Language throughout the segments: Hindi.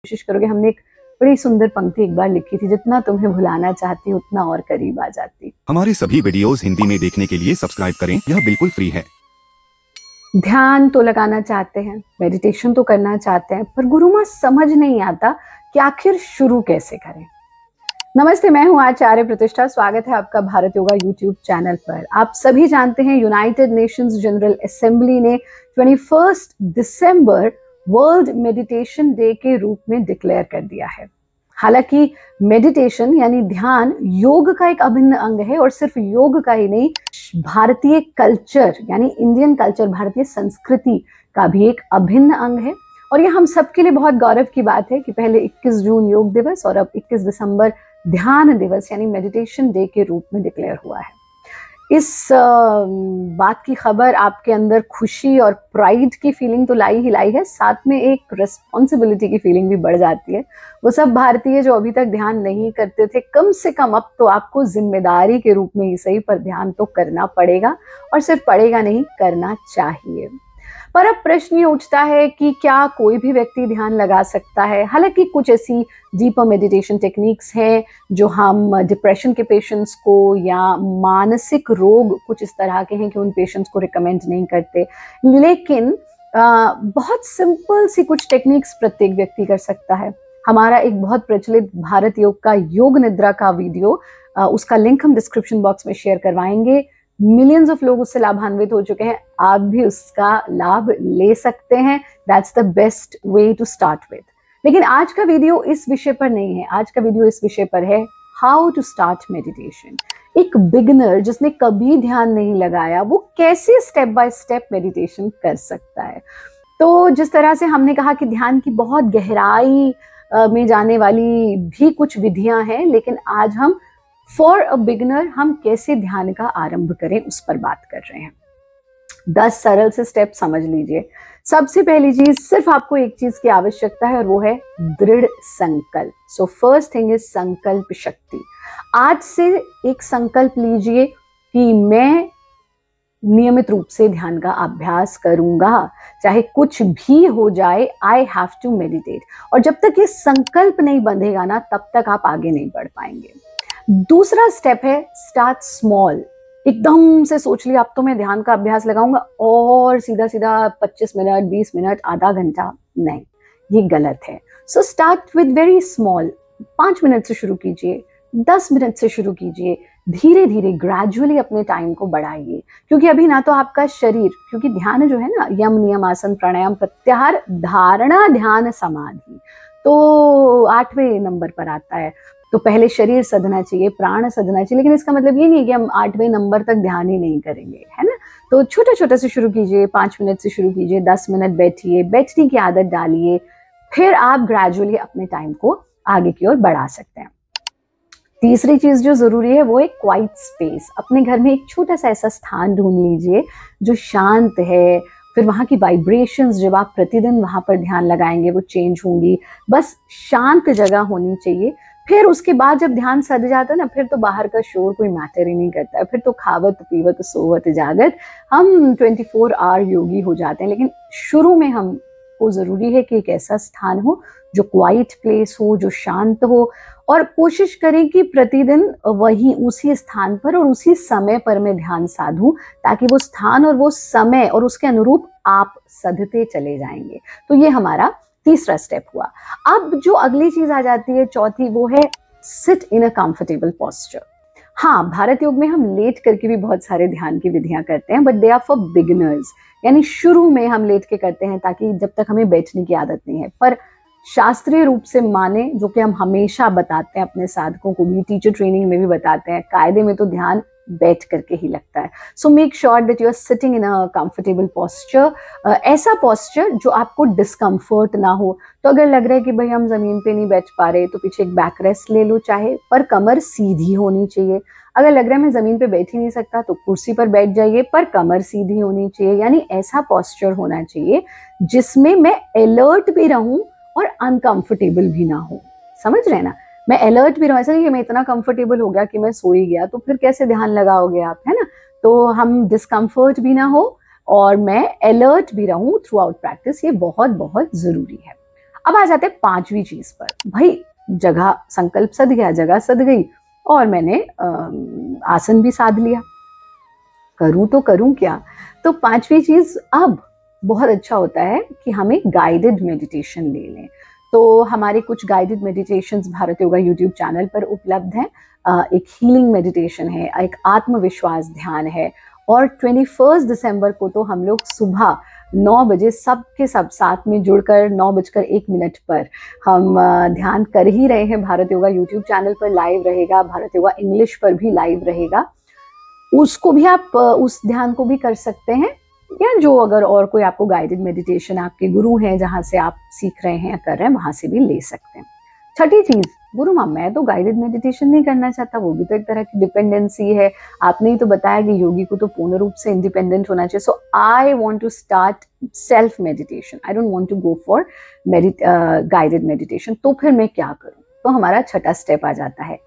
कोशिश करोगे। हमने एक बड़ी सुंदर पंक्ति एक बार लिखी थी, जितना तुम्हें भुलाना चाहती उतना और करीब आ जाती। हमारे सभी वीडियोस हिंदी में देखने के लिए सब्सक्राइब करें, यह बिल्कुल फ्री है। ध्यान तो लगाना चाहते हैं, मेडिटेशन तो करना चाहते हैं, पर गुरु माँ समझ नहीं आता कि आखिर शुरू कैसे करें। नमस्ते, मैं हूं आचार्य प्रतिष्ठा। स्वागत है आपका भारत योगा यूट्यूब चैनल पर। आप सभी जानते हैं यूनाइटेड नेशंस जनरल असेंबली ने 21 दिसंबर वर्ल्ड मेडिटेशन डे के रूप में डिक्लेयर कर दिया है। हालांकि मेडिटेशन यानी ध्यान योग का एक अभिन्न अंग है, और सिर्फ योग का ही नहीं, भारतीय कल्चर यानी इंडियन कल्चर, भारतीय संस्कृति का भी एक अभिन्न अंग है। और ये हम सबके लिए बहुत गौरव की बात है कि पहले 21 जून योग दिवस और अब 21 दिसंबर ध्यान दिवस यानी मेडिटेशन डे के रूप में डिक्लेयर हुआ है। इस बात की खबर आपके अंदर खुशी और प्राइड की फीलिंग तो लाई ही लाई है, साथ में एक रिस्पॉन्सिबिलिटी की फीलिंग भी बढ़ जाती है। वो सब भारतीय जो अभी तक ध्यान नहीं करते थे, कम से कम अब तो आपको जिम्मेदारी के रूप में ही सही पर ध्यान तो करना पड़ेगा, और सिर्फ पड़ेगा नहीं, करना चाहिए। पर अब प्रश्न ये उठता है कि क्या कोई भी व्यक्ति ध्यान लगा सकता है? हालांकि कुछ ऐसी डीपर मेडिटेशन टेक्निक्स हैं जो हम डिप्रेशन के पेशेंट्स को या मानसिक रोग कुछ इस तरह के हैं कि उन पेशेंट्स को रिकमेंड नहीं करते, लेकिन बहुत सिंपल सी कुछ टेक्निक्स प्रत्येक व्यक्ति कर सकता है। हमारा एक बहुत प्रचलित भारत योग का योग निद्रा का वीडियो, उसका लिंक हम डिस्क्रिप्शन बॉक्स में शेयर करवाएंगे। मिलियंस ऑफ लोग उससे लाभान्वित हो चुके हैं, आप भी उसका लाभ ले सकते हैं। That's the best way to start with. लेकिन आज का वीडियो इस विषय पर नहीं है। आज का वीडियो इस विषय पर है हाउ टू स्टार्ट मेडिटेशन। एक बिगिनर जिसने कभी ध्यान नहीं लगाया, वो कैसे स्टेप बाय स्टेप मेडिटेशन कर सकता है। तो जिस तरह से हमने कहा कि ध्यान की बहुत गहराई में जाने वाली भी कुछ विधियां हैं, लेकिन आज हम फॉर अ बिगिनर हम कैसे ध्यान का आरंभ करें उस पर बात कर रहे हैं। 10 सरल से स्टेप समझ लीजिए। सबसे पहली चीज, सिर्फ आपको एक चीज की आवश्यकता है, और वो है दृढ़ संकल्प। सो फर्स्ट थिंग इज संकल्प शक्ति। आज से एक संकल्प लीजिए कि मैं नियमित रूप से ध्यान का अभ्यास करूंगा, चाहे कुछ भी हो जाए, आई हैव टू मेडिटेट। और जब तक ये संकल्प नहीं बंधेगा ना, तब तक आप आगे नहीं बढ़ पाएंगे। दूसरा स्टेप है स्टार्ट स्मॉल। एकदम से सोच लिया अब तो मैं ध्यान का अभ्यास लगाऊंगा और सीधा सीधा 25 मिनट, 20 मिनट, आधा घंटा, नहीं, ये गलत है। So start with very small. 5 minute से शुरू कीजिए, 10 मिनट से शुरू कीजिए, धीरे धीरे ग्रेजुअली अपने टाइम को बढ़ाइए। क्योंकि अभी ना तो आपका शरीर, क्योंकि ध्यान जो है ना, यम नियम आसन प्राणायाम प्रत्याहार धारणा ध्यान समाधि, तो 8वें नंबर पर आता है। तो पहले शरीर सधना चाहिए, प्राण सधना चाहिए, लेकिन इसका मतलब ये नहीं है कि हम 8वें नंबर तक ध्यान ही नहीं करेंगे, है ना। तो छोटे छोटे से शुरू कीजिए, 5 मिनट से शुरू कीजिए, 10 मिनट बैठिए, बैठने की आदत डालिए, फिर आप ग्रेजुअली अपने टाइम को आगे की ओर बढ़ा सकते हैं। तीसरी चीज जो जरूरी है वो है क्वाइट स्पेस। अपने घर में एक छोटा सा ऐसा स्थान ढूंढ लीजिए जो शांत है। फिर वहां की वाइब्रेशंस, जब आप प्रतिदिन वहां पर ध्यान लगाएंगे, वो चेंज होंगी। बस शांत जगह होनी चाहिए। फिर उसके बाद जब ध्यान सध जाता है ना, फिर तो बाहर का शोर कोई मैटर ही नहीं करता है। फिर तो खावत पीवत सोवत जागत हम 24 आवर योगी हो जाते हैं। लेकिन शुरू में हमको जरूरी है कि एक ऐसा स्थान हो जो क्वाइट प्लेस हो, जो शांत हो, और कोशिश करें कि प्रतिदिन वही उसी स्थान पर और उसी समय पर मैं ध्यान साधूं, ताकि वो स्थान और वो समय और उसके अनुरूप आप सधते चले जाएंगे। तो ये हमारा तीसरा स्टेप हुआ। अब जो अगली चीज आ जाती है, चौथी, वो है sit in a comfortable posture. हाँ, भारत योग में हम लेट करके भी बहुत सारे ध्यान की विधियां करते हैं, but they are for beginners. यानी शुरू में हम लेट के करते हैं, ताकि जब तक हमें बैठने की आदत नहीं है। पर शास्त्रीय रूप से माने, जो कि हम हमेशा बताते हैं अपने साधकों को भी, टीचर ट्रेनिंग में भी बताते हैं, कायदे में तो ध्यान बैठ करके ही लगता है। So make sure that you are sitting in a comfortable posture. ऐसा पोस्चर जो आपको डिस्कम्फर्ट ना हो। तो अगर लग रहा है कि भाई हम जमीन पे नहीं बैठ पा रहे, तो पीछे एक बैक रेस्ट ले लो चाहे, पर कमर सीधी होनी चाहिए। अगर लग रहा है मैं जमीन पे बैठ ही नहीं सकता, तो कुर्सी पर बैठ जाइए, पर कमर सीधी होनी चाहिए। यानी ऐसा पोस्चर होना चाहिए जिसमें मैं अलर्ट भी रहूं और अनकंफर्टेबल भी ना हो। समझ रहे हैं ना, मैं अलर्ट भी रहूं, ऐसा नहीं कि मैं इतना कंफर्टेबल हो गया कि मैं सो ही गया, तो फिर कैसे ध्यान लगाओगे आप, है ना। तो हम डिस्कम्फर्ट भी ना हो और मैं अलर्ट भी रहूं थ्रू आउट प्रैक्टिस, ये बहुत बहुत जरूरी है। अब आ जाते हैं पांचवी चीज पर। भाई जगह, संकल्प सध गया, जगह सध गई और मैंने आसन भी साध लिया, करूं तो करूं क्या। तो पांचवी चीज अब बहुत अच्छा होता है कि हमें गाइडेड मेडिटेशन ले लें। तो हमारे कुछ guided meditations Bharat yoga YouTube channel पर उपलब्ध हैं। एक हीलिंग मेडिटेशन है, एक आत्मविश्वास ध्यान है, और 21 दिसंबर को तो हम लोग सुबह 9 बजे सबके सब साथ में जुड़कर 9:01 पर हम ध्यान कर ही रहे हैं। भारत योगा यूट्यूब चैनल पर लाइव रहेगा, भारत योगा इंग्लिश पर भी लाइव रहेगा, उसको भी आप उस ध्यान को भी कर सकते हैं, या जो अगर और कोई आपको गाइडेड मेडिटेशन आपके गुरु हैं जहां से आप सीख रहे हैं या कर रहे हैं वहां से भी ले सकते हैं। छठी चीज, गुरु माँ मैं तो गाइडेड मेडिटेशन नहीं करना चाहता, वो भी तो एक तरह की डिपेंडेंसी है। आपने ही तो बताया कि योगी को तो पूर्ण रूप से इंडिपेंडेंट होना चाहिए। So I want to start self meditation, I don't want to go for guided meditation. तो फिर मैं क्या करूं? तो हमारा छठा स्टेप आ जाता है,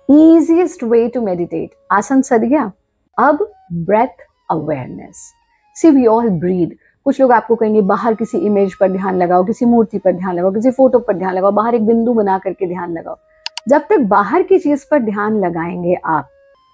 ईजीएस्ट वे टू मेडिटेट। आसन सध गया, अब breath awareness. See we all breathe. कुछ लोग आपको कहेंगे बाहर किसी इमेज पर ध्यान लगाओ, किसी मूर्ति पर ध्यान लगाओ, किसी फोटो पर ध्यान लगाओ, बाहर एक बिंदु बना करके ध्यान लगाओ। जब तक बाहर की चीज पर ध्यान लगाएंगे आप,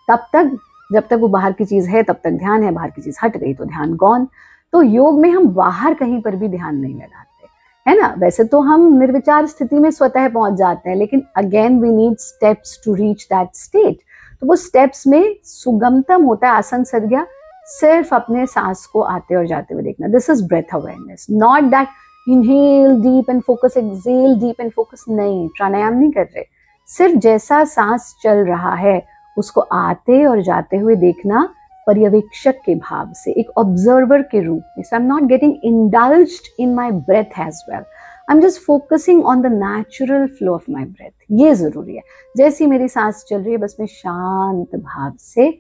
तब तक, जब तक वो बाहर की चीज है तब तक ध्यान है, बाहर की चीज हट गई तो ध्यान गॉन। तो योग में हम बाहर कहीं पर भी ध्यान नहीं लगाते, है ना। वैसे तो हम निर्विचार स्थिति में स्वतः पहुंच जाते हैं, लेकिन again we need steps to reach that state. तो वो स्टेप्स में सुगमतम होता है, आसन सध गया, सिर्फ अपने सांस को आते और जाते हुए देखना। This is breath awareness, not that inhale deep and focus, exhale deep and focus. नहीं, प्राणायाम नहीं कर रहे, सिर्फ जैसा सांस चल रहा है उसको आते और जाते हुए देखना पर्यवेक्षक के भाव से, एक ऑब्जर्वर के रूप में। So I am not getting indulged in my breath as well, I am just focusing on the natural flow of my breath. ये जरूरी है। जैसी मेरी सांस चल रही है बस मैं शांत भाव से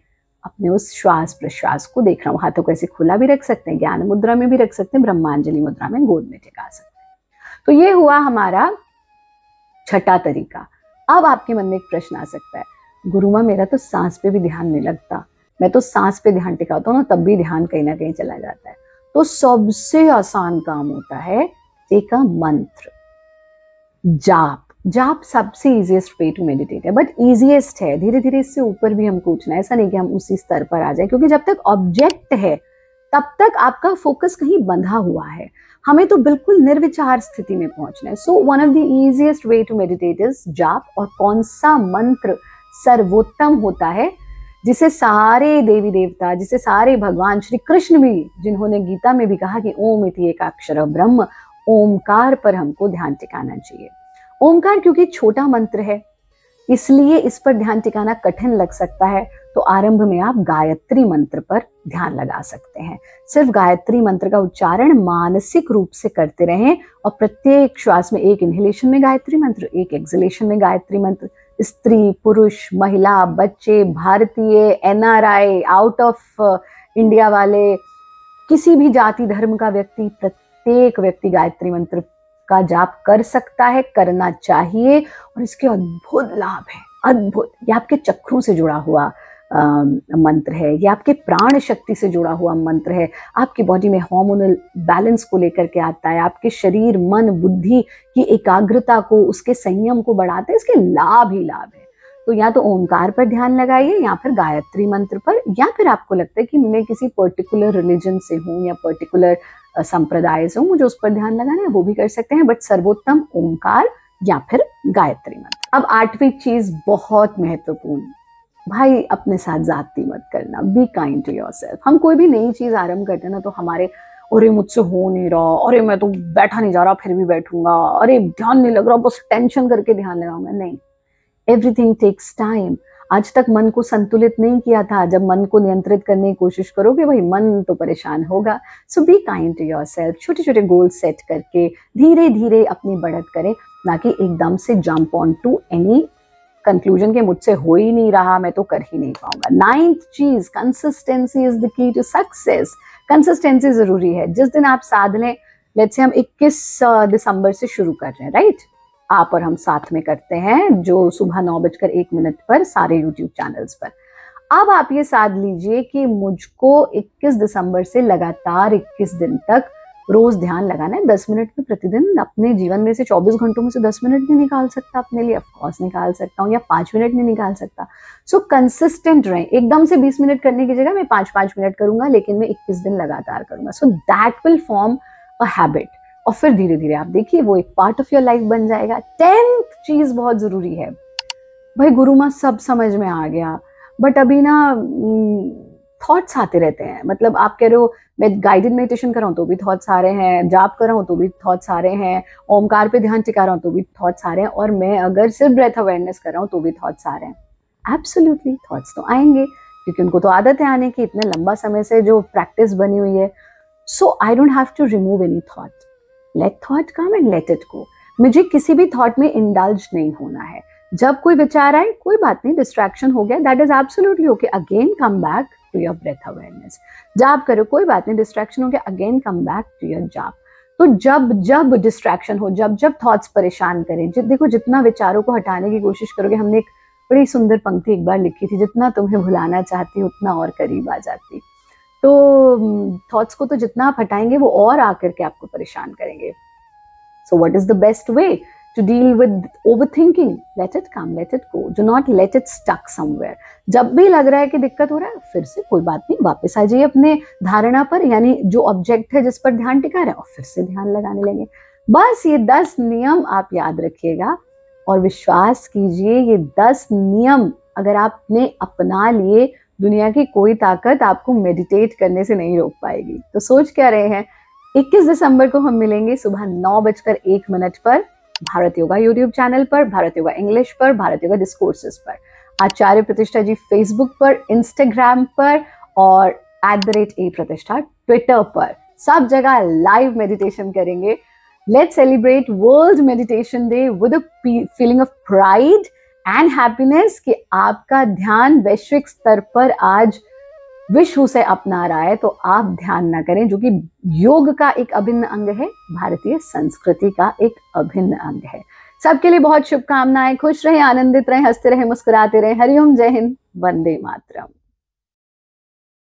अपने उस श्वास प्रश्वास को देख रहा हूँ। हाथों को ऐसे खुला भी रख सकते हैं, ज्ञान मुद्रा में भी रख सकते हैं, ब्रह्मांजलि मुद्रा में गोद में टिका सकते हैं। तो ये हुआ हमारा छठा तरीका। अब आपके मन में एक प्रश्न आ सकता है, गुरु माँ मेरा तो सांस पे भी ध्यान नहीं लगता, मैं तो सांस पे ध्यान टिकाता हूँ ना तब भी ध्यान कहीं ना कहीं चला जाता है। तो सबसे आसान काम होता है एक मंत्र, जाप। जाप सबसे इजीएस्ट वे टू मेडिटेट है, बट इजीएस्ट है। धीरे धीरे इससे ऊपर भी हमको उठना है, ऐसा नहीं कि हम उसी स्तर पर आ जाए, क्योंकि जब तक ऑब्जेक्ट है तब तक आपका फोकस कहीं बंधा हुआ है। हमें तो बिल्कुल निर्विचार स्थिति में पहुंचना है। So one of the easiest way to meditate is जाप। और कौन सा मंत्र सर्वोत्तम होता है, जिसे सारे देवी देवता, जिसे सारे भगवान श्री कृष्ण भी, जिन्होंने गीता में भी कहा कि ओम इति एकाक्षर ब्रह्म, ओमकार पर हमको ध्यान टिकाना चाहिए। ओमकार क्योंकि छोटा मंत्र है इसलिए इस पर ध्यान टिकाना कठिन लग सकता है, तो आरंभ में आप गायत्री मंत्र पर ध्यान लगा सकते हैं। सिर्फ गायत्री मंत्र का उच्चारण मानसिक रूप से करते रहें, और प्रत्येक श्वास में, एक इनहेलेशन में गायत्री मंत्र, एक एक्सहेलेशन में गायत्री मंत्र। स्त्री, पुरुष, महिला, बच्चे, भारतीय, एनआरआई, आउट ऑफ इंडिया वाले, किसी भी जाति धर्म का व्यक्ति, प्रत्येक व्यक्ति गायत्री मंत्र का जाप कर सकता है, करना चाहिए। और इसके अद्भुत लाभ है, अद्भुत। ये आपके चक्रों से जुड़ा हुआ मंत्र है, ये आपके प्राण शक्ति से जुड़ा हुआ मंत्र है, आपकी बॉडी में हार्मोनल बैलेंस को लेकर के आता है, आपके शरीर, मन, बुद्धि की एकाग्रता को, उसके संयम को बढ़ाता है। इसके लाभ ही लाभ है। तो या तो ओमकार पर ध्यान लगाइए, या फिर गायत्री मंत्र पर, या फिर आपको लगता है कि मैं किसी पर्टिकुलर रिलीजन से हूँ या पर्टिकुलर संप्रदाय से हूँ, मुझे उस पर ध्यान लगाना है, वो भी कर सकते हैं, बट सर्वोत्तम ओमकार या फिर गायत्री मंत्र। अब आठवीं चीज बहुत महत्वपूर्ण, भाई अपने साथ जाती मत करना, बी काइंड टू योरसेल्फ। हम कोई भी नई चीज आरंभ करते हैं ना, तो हमारे अरे मुझसे हो नहीं रहा, अरे मैं तो बैठा नहीं जा रहा फिर भी बैठूंगा, अरे ध्यान नहीं लग रहा बस टेंशन करके ध्यान लगाऊंगा। नहीं, एवरीथिंग टेक्स टाइम। आज तक मन को संतुलित नहीं किया था, जब मन को नियंत्रित करने की कोशिश करोगे भाई मन तो परेशान होगा। सो बी काइंड टू योरसेल्फ, छोटे छोटे गोल सेट करके धीरे धीरे अपनी बढ़त करें, ना कि एकदम से jump on to any conclusion के मुझसे हो ही नहीं रहा, मैं तो कर ही नहीं पाऊंगा। 9th चीज, consistency is the key to success. Consistency जरूरी है। जिस दिन आप साध लें, लेट्स से हम 21 दिसंबर से शुरू कर रहे हैं, राइट, आप और हम साथ में करते हैं, जो सुबह 9:01 पर सारे YouTube चैनल्स पर। अब आप ये साध लीजिए कि मुझको 21 दिसंबर से लगातार 21 दिन तक रोज ध्यान लगाना है 10 मिनट में प्रतिदिन। अपने जीवन में से 24 घंटों में से 10 मिनट नहीं निकाल सकता अपने लिए, ऑफकोर्स निकाल सकता हूँ, या 5 मिनट नहीं निकाल सकता। सो कंसिस्टेंट रहें, एकदम से 20 मिनट करने की जगह मैं 5-5 मिनट करूंगा, लेकिन मैं 21 दिन लगातार करूंगा। So that will form a habit, और फिर धीरे धीरे आप देखिए वो एक पार्ट ऑफ योर लाइफ बन जाएगा। 10th चीज बहुत जरूरी है भाई, गुरु माँ सब समझ में आ गया, बट अभी ना थॉट्स आते रहते हैं। मतलब आप कह रहे हो मैं गाइडेड मेडिटेशन कर रहा हूँ तो भी थॉट्स आ रहे हैं, जाप कर रहा हूँ तो भी थॉट्स आ रहे हैं, ओमकार पे ध्यान टिका रहा हूँ तो भी थॉट्स आ रहे हैं, और मैं अगर सिर्फ ब्रेथ अवेयरनेस कर रहा हूँ तो भी थॉट्स आ रहे हैं। एब्सोल्युटली थॉट्स तो आएंगे, क्योंकि उनको तो आदत है आने की, इतने लंबा समय से जो प्रैक्टिस बनी हुई है। So I don't have to remove any thought, let thought come and let it go. मुझे किसी भी थॉट में इंडल्ज नहीं होना है। जब कोई विचार आए कोई बात नहीं, डिस्ट्रैक्शन हो गया, that is absolutely okay, again come back to your breath awareness. जाप करो कोई बात नहीं, डिस्ट्रैक्शन हो गया, again come back to your जाप। तो जब जब डिस्ट्रैक्शन हो, जब जब थॉट्स परेशान करें, देखो जितना विचारों को हटाने की कोशिश करोगे, हमने एक बड़ी सुंदर पंक्ति एक बार लिखी थी, जितना तुम्हें भुलाना चाहती उतना और करीब आ जाती। तो थॉट्स को तो जितना आप हटाएंगे वो और आकर के आपको परेशान करेंगे। So what is the best way to deal with overthinking? Let it come, let it go. Do not let it stuck somewhere. जब भी लग रहा है कि दिक्कत हो रहा है, फिर से कोई बात नहीं, वापस आ जाइए अपने धारणा पर, यानी जो ऑब्जेक्ट है जिस पर ध्यान टिका रहा है, और फिर से ध्यान लगाने लगे। बस ये 10 नियम आप याद रखिएगा और विश्वास कीजिए, ये 10 नियम अगर आपने अपना लिए, दुनिया की कोई ताकत आपको मेडिटेट करने से नहीं रोक पाएगी। तो सोच क्या रहे हैं, 21 दिसंबर को हम मिलेंगे सुबह 9:01 पर, भारत योगा यूट्यूब चैनल पर, भारत योगा इंग्लिश पर, भारत योगा डिस्कोर्सेस पर, आचार्य प्रतिष्ठा जी फेसबुक पर, इंस्टाग्राम पर, और @a प्रतिष्ठा ट्विटर पर, सब जगह लाइव मेडिटेशन करेंगे। Let's celebrate world meditation day with a feeling of pride and happiness कि आपका ध्यान वैश्विक स्तर पर आज विश्व से अपना रहा है, तो आप ध्यान ना करें, जो कि योग का एक अभिन्न अंग है, भारतीय संस्कृति का एक अभिन्न अंग है। सबके लिए बहुत शुभकामनाएं, खुश रहें, आनंदित रहें, हंसते रहें, मुस्कुराते रहें। हरिओम, जय हिंद, वंदे मातरम।